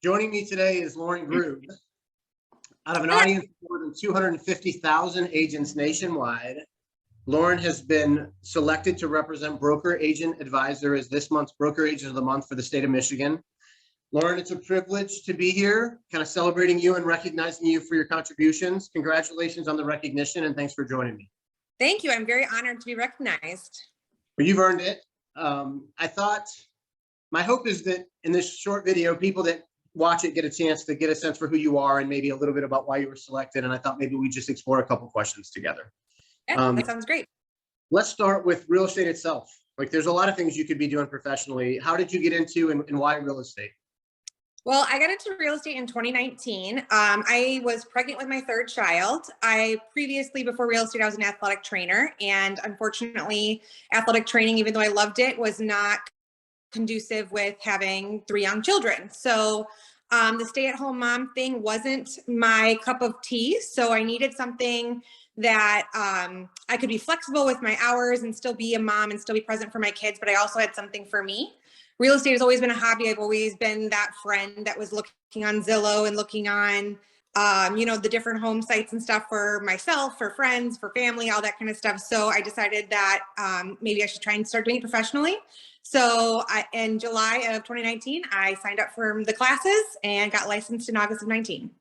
Joining me today is Lauren Grube. Out of an audience of more than 250,000 agents nationwide, Lauren has been selected to represent Broker Agent Advisor as this month's Broker Agent of the Month for the state of Michigan. Lauren, it's a privilege to be here, kind of celebrating you and recognizing you for your contributions. Congratulations on the recognition, and thanks for joining me. Thank you. I'm very honored to be recognized. Well, you've earned it. I thought, my hope is that in this short video, people that watch it get a chance to get a sense for who you are and maybe a little bit about why you were selected. And I thought maybe we just explore a couple questions together. Yeah, that sounds great. Let's start with real estate itself. Like, there's a lot of things you could be doing professionally. How did you get into and why real estate? Well, I got into real estate in 2019. I was pregnant with my third child. I previously, before real estate, I was an athletic trainer. And unfortunately, athletic training, even though I loved it, was not conducive with having 3 young children. So the stay-at-home mom thing wasn't my cup of tea. So I needed something that I could be flexible with my hours and still be a mom and still be present for my kids, but I also had something for me. Real estate has always been a hobby. I've always been that friend that was looking on Zillow and looking on, the different home sites and stuff for myself, for friends, for family, all that kind of stuff. So I decided that maybe I should try and start doing it professionally. So in July of 2019, I signed up for the classes and got licensed in August of 19.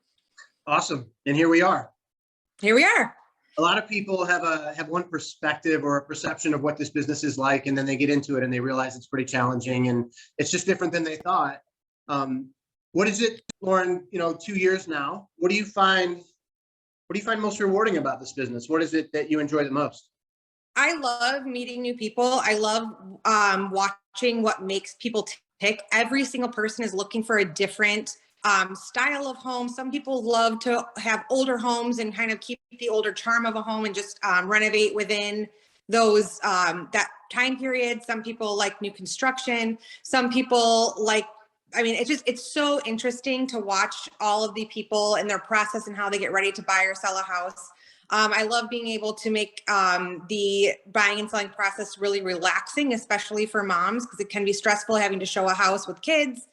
Awesome. And here we are. Here we are. A lot of people have one perspective or a perception of what this business is like, and then they get into it and they realize it's pretty challenging and it's just different than they thought. What is it, Lauren, 2 years now, what do you find most rewarding about this business? What is it that you enjoy the most? I love meeting new people. I love watching what makes people tick. Every single person is looking for a different style of home. Some people love to have older homes and kind of keep the older charm of a home and just renovate within those that time period. Some people like new construction. Some people like, it's so interesting to watch all of the people and their process and how they get ready to buy or sell a house. I love being able to make the buying and selling process really relaxing, especially for moms, because it can be stressful having to show a house with kids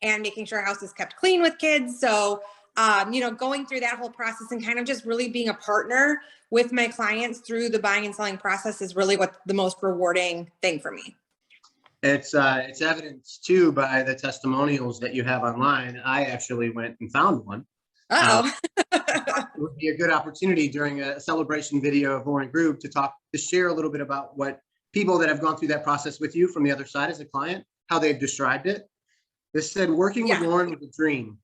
and making sure a house is kept clean with kids. So, going through that whole process and kind of just really being a partner with my clients through the buying and selling process is really what the most rewarding thing for me. It's evidenced too by the testimonials that you have online. I actually went and found one. It would be a good opportunity during a celebration video of Lauren Grube to share a little bit about what people that have gone through that process with you from the other side as a client, how they've described it. This said, working with Lauren was a dream.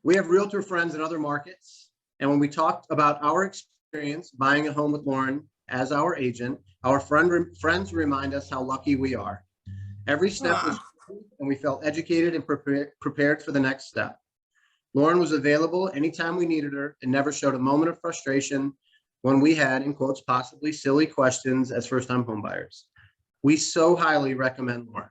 We have realtor friends in other markets, and when we talked about our experience buying a home with Lauren as our agent, our friends remind us how lucky we are. Every step was smooth, and we felt educated and prepared for the next step. Lauren was available anytime we needed her and never showed a moment of frustration when we had, in quotes, possibly silly questions as first-time homebuyers. We so highly recommend Lauren.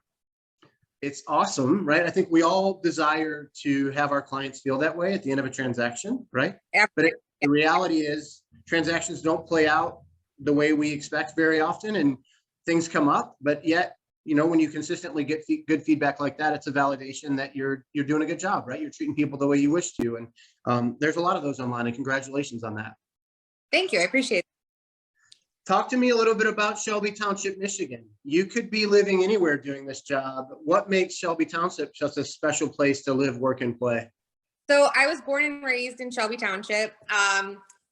It's awesome, right? I think we all desire to have our clients feel that way at the end of a transaction, right? But the reality is transactions don't play out the way we expect very often, and things come up. But yet, when you consistently get good feedback like that, it's a validation that you're doing a good job, right? You're treating people the way you wish to. And there's a lot of those online, and congratulations on that. Thank you. I appreciate it. Talk to me a little bit about Shelby Township, Michigan. You could be living anywhere doing this job. What makes Shelby Township such a special place to live, work, and play? So I was born and raised in Shelby Township.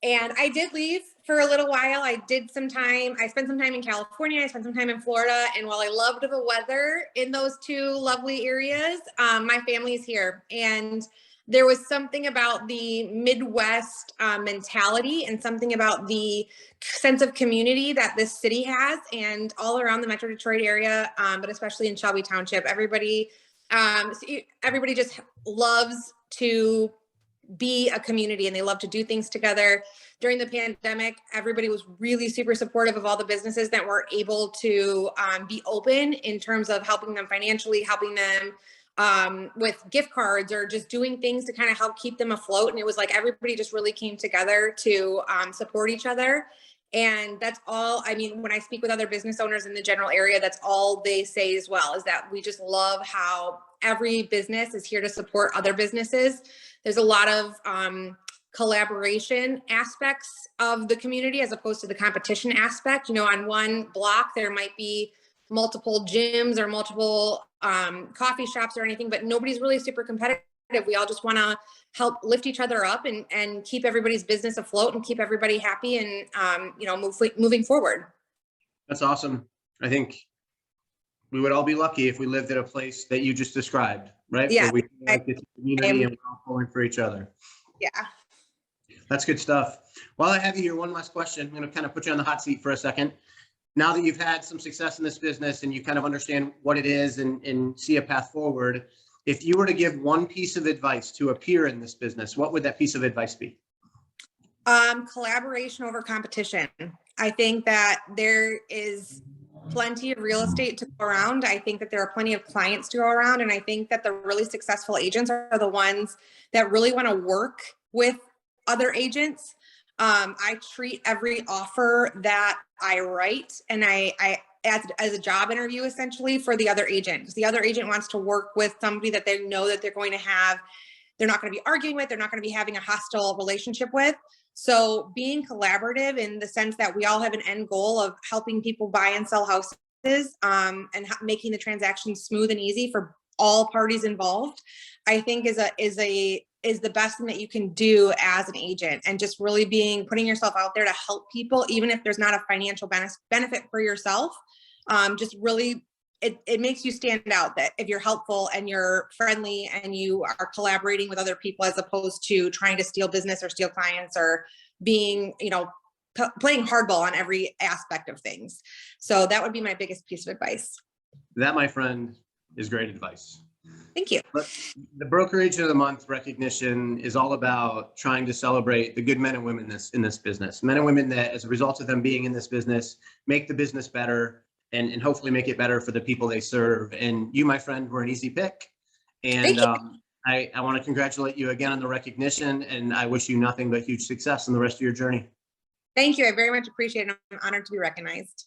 And I did leave for a little while. I spent some time in California. I spent some time in Florida. And while I loved the weather in those 2 lovely areas, my family's here. And there was something about the Midwest mentality and something about the sense of community that this city has, and all around the Metro Detroit area, but especially in Shelby Township. Everybody just loves to be a community, and they love to do things together. During the pandemic, everybody was really super supportive of all the businesses that were able to be open in terms of helping them financially, helping them with gift cards, or just doing things to kind of help keep them afloat. And it was like everybody just really came together to support each other. And that's all, I mean, when I speak with other business owners in the general area, that's all they say as well, is that we just love how every business is here to support other businesses. There's a lot of collaboration aspects of the community as opposed to the competition aspect. You know, on one block, there might be multiple gyms or multiple coffee shops or anything, but nobody's really super competitive. We all just want to help lift each other up and keep everybody's business afloat and keep everybody happy and, you know, moving forward. That's awesome. I think we would all be lucky if we lived at a place that you just described, right? Yeah. Where we feel like it's a community and we're all pulling for each other. Yeah. That's good stuff. While I have you here, one last question. I'm going to kind of put you on the hot seat for a second. Now that you've had some success in this business and you kind of understand what it is and see a path forward, if you were to give one piece of advice to a peer in this business, what would that piece of advice be? Collaboration over competition. I think that there is plenty of real estate to go around. I think that there are plenty of clients to go around. And I think that the really successful agents are the ones that really want to work with other agents. I treat every offer that I write and I as a job interview essentially for the other agent, because the other agent wants to work with somebody that they know that they're going to have, they're not going to be arguing with, they're not going to be having a hostile relationship with. So being collaborative in the sense that we all have an end goal of helping people buy and sell houses and making the transaction smooth and easy for all parties involved, I think is the best thing that you can do as an agent, and just really putting yourself out there to help people, even if there's not a financial benefit for yourself. Just really, it makes you stand out that if you're helpful and you're friendly and you are collaborating with other people, as opposed to trying to steal business or steal clients or being, you know, playing hardball on every aspect of things. So that would be my biggest piece of advice. That, my friend, is great advice. Thank you. But the Broker Agent of the Month recognition is all about trying to celebrate the good men and women in this business. Men and women that, as a result of them being in this business, make the business better and hopefully make it better for the people they serve. And you, my friend, were an easy pick. And I want to congratulate you again on the recognition, and I wish you nothing but huge success in the rest of your journey. Thank you. I very much appreciate it. I'm honored to be recognized.